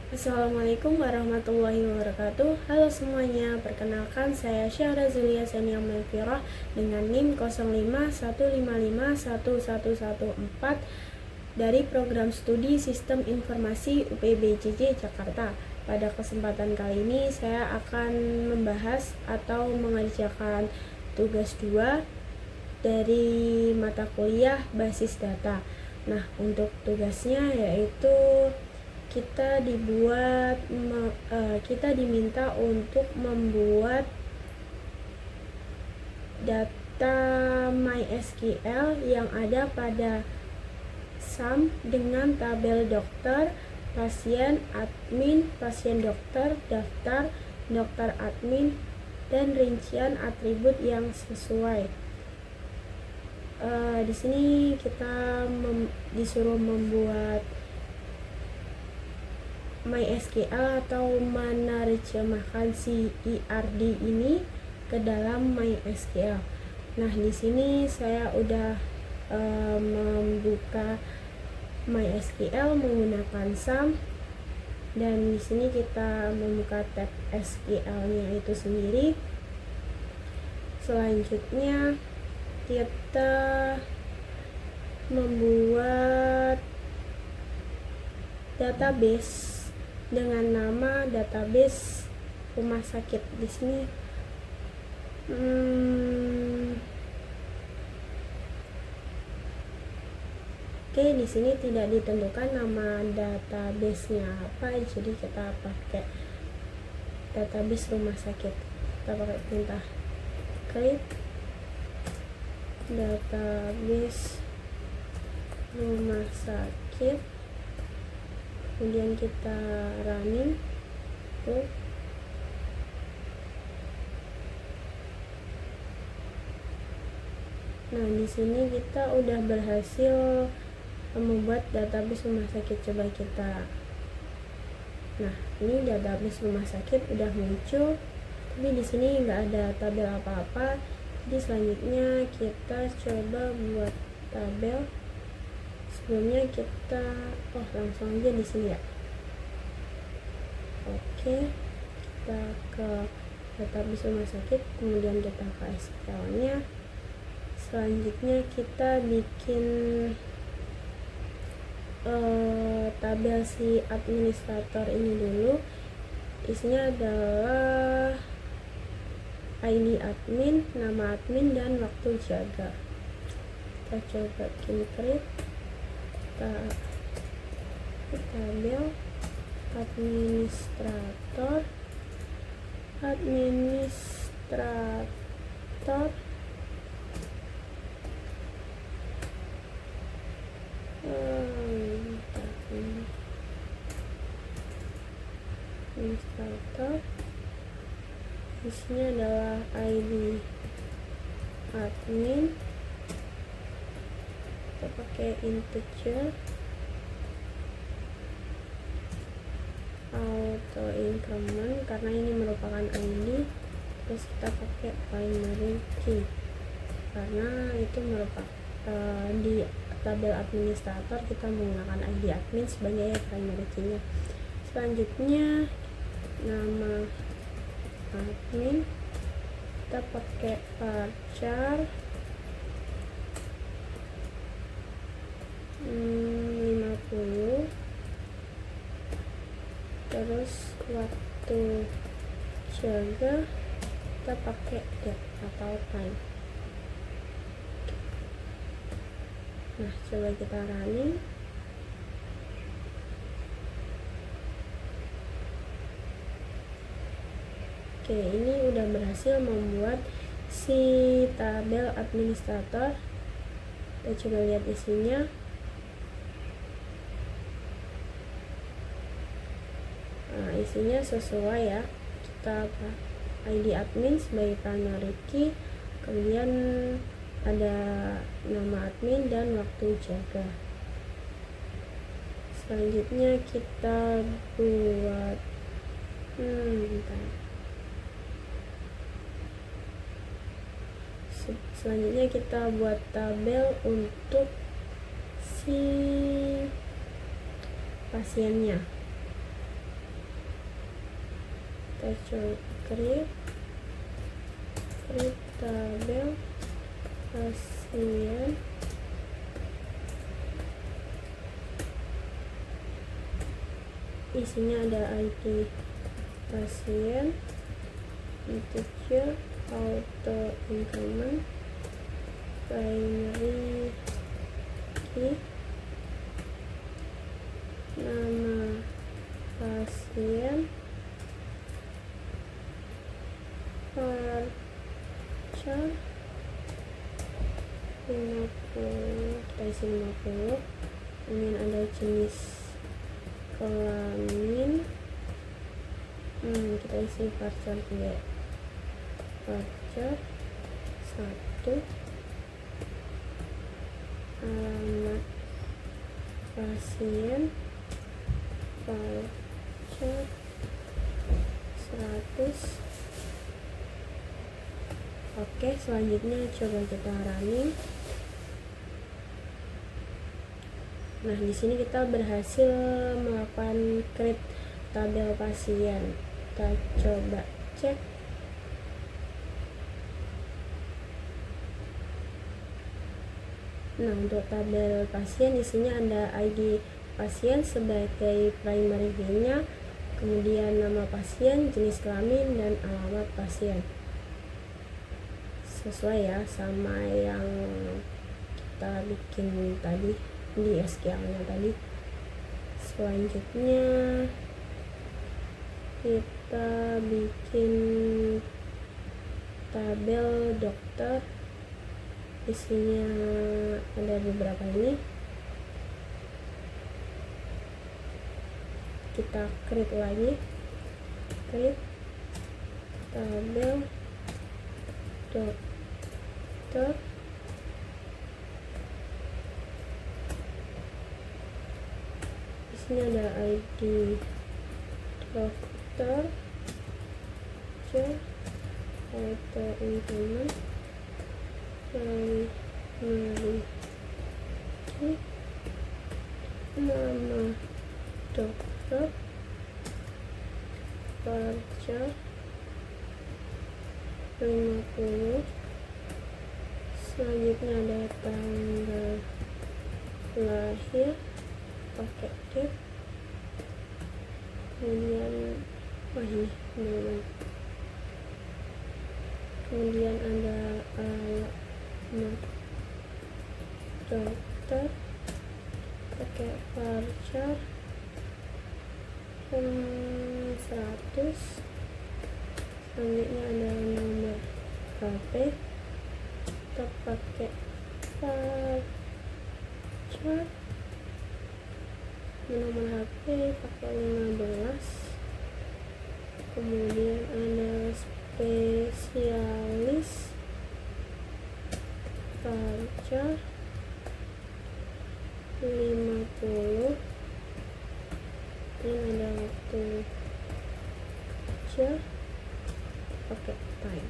Assalamualaikum warahmatullahi wabarakatuh. Halo semuanya, perkenalkan saya Syahra Zulia Senia Melfirah dengan NIM 0515511114 dari Program Studi Sistem Informasi UPBJJ Jakarta. Pada kesempatan kali ini saya akan membahas atau mengerjakan tugas 2 dari mata kuliah basis data. Nah, untuk tugasnya yaitu kita diminta untuk membuat data MySQL yang ada pada SAM dengan tabel dokter, pasien, admin, pasien dokter, daftar, dokter admin, dan rincian atribut yang sesuai. Di sini kita disuruh membuat MySQL atau menerjemahkan si IRD ini ke dalam MySQL. Nah, di sini saya udah membuka MySQL menggunakan SAM, dan di sini kita membuka tab SQL-nya itu sendiri. Selanjutnya kita membuat database dengan nama database rumah sakit. Di sini di sini tidak ditentukan nama database-nya apa, jadi kita pakai database rumah sakit. Kita pakai perintah create database rumah sakit, kemudian kita running tuh. Nah, di sini kita udah berhasil membuat database rumah sakit. Coba kita, nah ini database rumah sakit udah muncul, tapi di sini nggak ada tabel apa-apa. Jadi selanjutnya kita coba buat tabel. Sebelumnya kita langsung aja di sini ya. Oke, kita ke database rumah sakit, kemudian kita ke SQL-nya. Selanjutnya kita bikin tabel si administrator ini dulu. Isinya adalah ID admin, nama admin, dan waktu jaga. Kita coba bikin create tabel administrator administrator isinya adalah ID admin, kita pakai integer, auto increment karena ini merupakan ID, terus kita pakai primary key karena itu merupakan di tabel administrator kita menggunakan ID admin sebagai primary key-nya. Selanjutnya nama admin kita pakai varchar 50, terus waktu jaga kita pakai date atau time. Nah, coba kita running. Oke, ini udah berhasil membuat si tabel administrator. Kita coba lihat isinya. Nah, isinya sesuai ya. Kita ID admin sebagai primary key, kemudian ada nama admin dan waktu jaga. Selanjutnya kita buat selanjutnya kita buat tabel untuk si pasiennya. kita coba create tabel pasien. Isinya ada ID pasien, integer, auto increment, primary key, nama pasien, varchar 50, kita isi 50. Kemudian ada jenis kelamin, kita isi varchar 2, varchar 1, alamat pasien, varchar 100. Oke, selanjutnya coba kita running. Nah, di sini kita berhasil melakukan create tabel pasien. Kita coba cek. Nah, untuk tabel pasien isinya ada ID pasien sebagai primary key-nya, kemudian nama pasien, jenis kelamin, dan alamat pasien. Sesuai ya sama yang kita bikin tadi di SQL-nya tadi. Selanjutnya kita bikin tabel dokter, isinya ada beberapa ini. Kita create lagi, create tabel dokter, isinya ada ID dokter, auto increment, primary key, nama dokter, varchar 50. Selanjutnya ada tanggal lahir pakai date, kemudian kemudian ada alamat dokter pakai varchar 100. Selanjutnya ada nomor HP, kita pakai varchar, nomor HP pakai 15. Kemudian ada spesialis varchar 50, dan ada waktu kerja pakai time.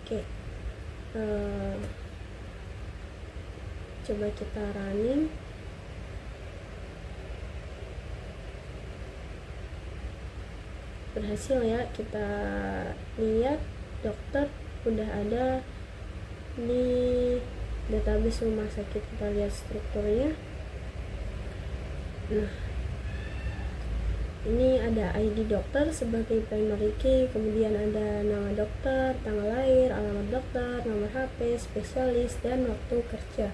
Oke, coba kita running. Berhasil ya, kita lihat dokter udah ada di database rumah sakit. Kita lihat strukturnya. Nah, ini ada ID dokter sebagai primary key, kemudian ada nama dokter, tanggal lahir, alamat dokter, nomor HP, spesialis, dan waktu kerja.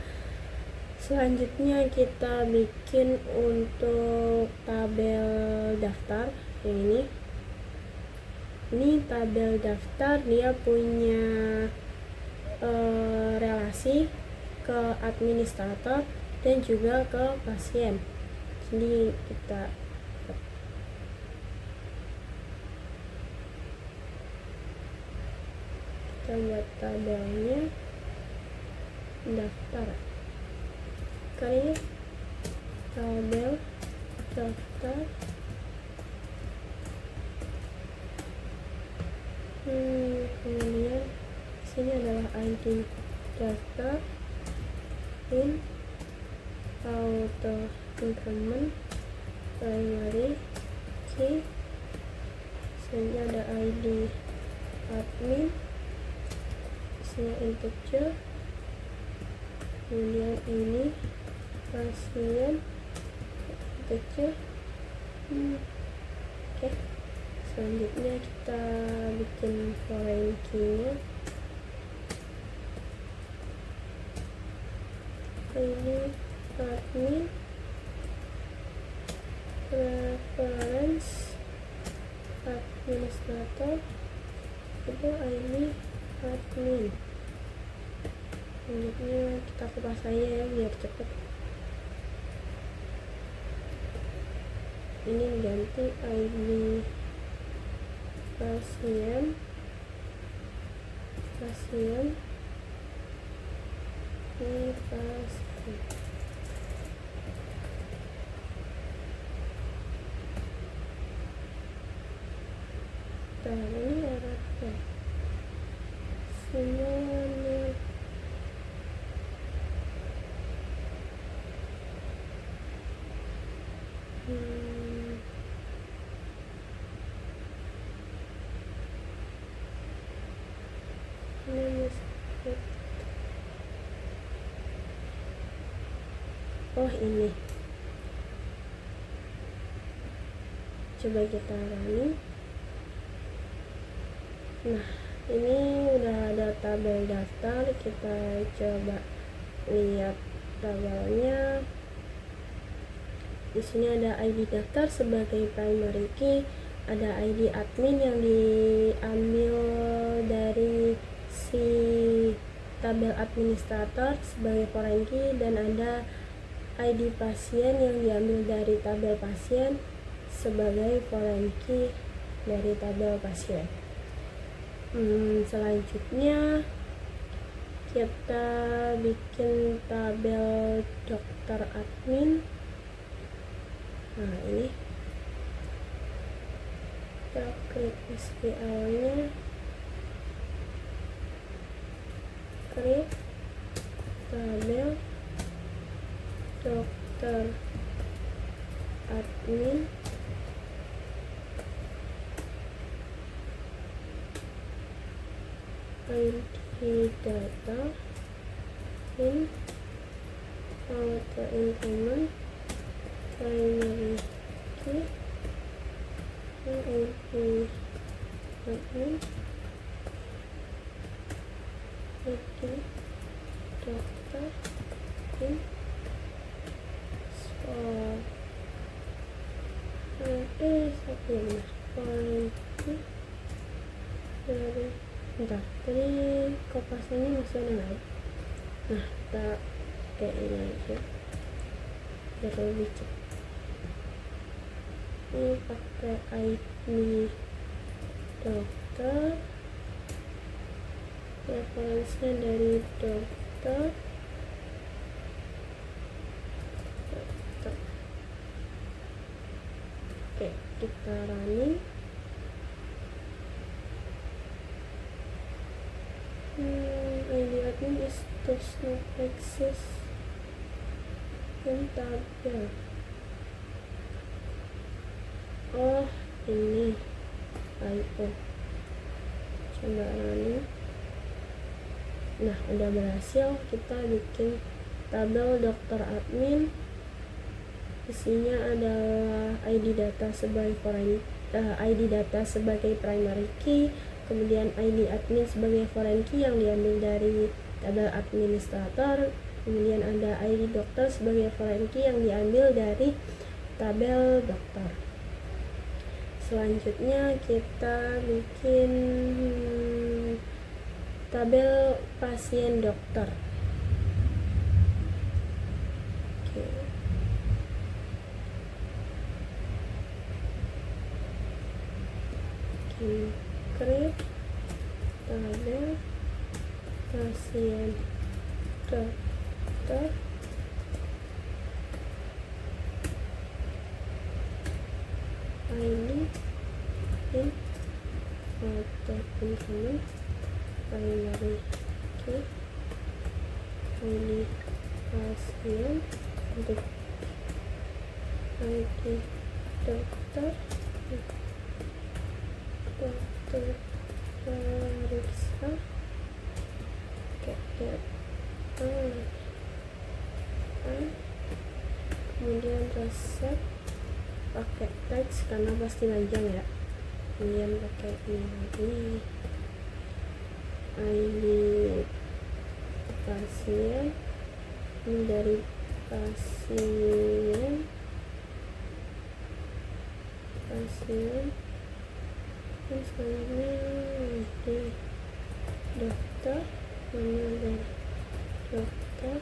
Selanjutnya kita bikin untuk tabel daftar yang ini. Ini tabel daftar, dia punya relasi ke administrator dan juga ke pasien. Jadi kita buat tabelnya daftar, create tabel daftar. Kemudian sini adalah ID daftar, in auto increment, primary key, ID admin, isinya integer, kemudian ini pasien integer. Oke, selanjutnya kita bikin foreign key-nya. Ini admin, preference administrator, itu ini admin. Selanjutnya kita kupas aja ya biar cepet. Ini ganti ID pasien ini pasien. Ini arahnya semuanya ini coba kita running. Nah, ini udah ada tabel daftar, kita coba lihat tabelnya. Di sini ada ID daftar sebagai primary key, ada ID admin yang diambil dari si tabel administrator sebagai foreign key, dan ada ID pasien yang diambil dari tabel pasien sebagai foreign key dari tabel pasien. Selanjutnya kita bikin tabel dokter admin. Nah, ini kita klik SQL nya, klik tabel dokter admin, ID data in auto increment primary key ID admin, ID dokter in dari kopasannya masih ada nggak? Nah, kita kayak ini aja biar lebih cepat. Ini pakai ID dokter, referensinya dari dokter. Oke, kita running. ID admin is does not exist in tabel. Oh, ini IO. Coba running. Nah, udah berhasil. Kita bikin tabel dokter admin. Isinya adalah ID data sebagai ID data sebagai primary key, kemudian ID admin sebagai foreign key yang diambil dari tabel administrator, kemudian ada ID dokter sebagai foreign key yang diambil dari tabel dokter. Selanjutnya kita bikin tabel pasien dokter. Oke. Create tabel pasien dokter ID in auto increment primary key ID pasien untuk ID dokter untuk periksa kemudian resep pakai teks karena pasti panjang ya, kemudian pakai ini ID pasien, ini dari pasien dan selanjutnya ID dokter, ini dari dokter.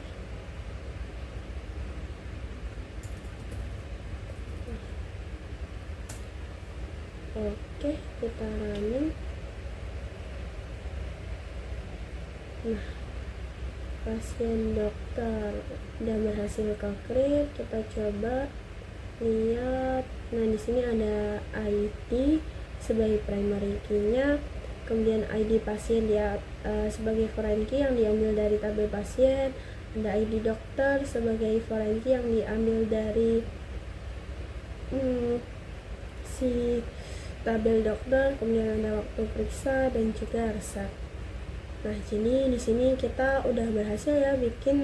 Oke, kita running. Nah, pasien dokter udah berhasil ke-create. Kita coba lihat. Nah, di sini ada ID sebagai primary key-nya, kemudian ID pasien dia sebagai foreign key yang diambil dari tabel pasien, ada ID dokter sebagai foreign key yang diambil dari si tabel dokter, kemudian ada waktu periksa dan juga resep. Nah, jadi di sini kita udah berhasil ya bikin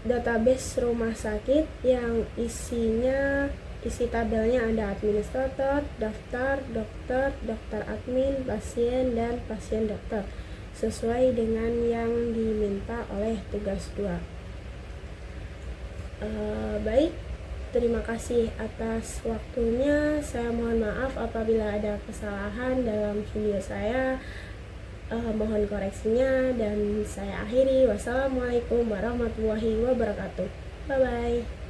database rumah sakit yang isi tabelnya ada administrator, daftar, dokter, dokter admin, pasien, dan pasien dokter sesuai dengan yang diminta oleh tugas 2. Baik, terima kasih atas waktunya. Saya mohon maaf apabila ada kesalahan dalam video saya. Mohon koreksinya dan saya akhiri. Wassalamualaikum warahmatullahi wabarakatuh. Bye bye.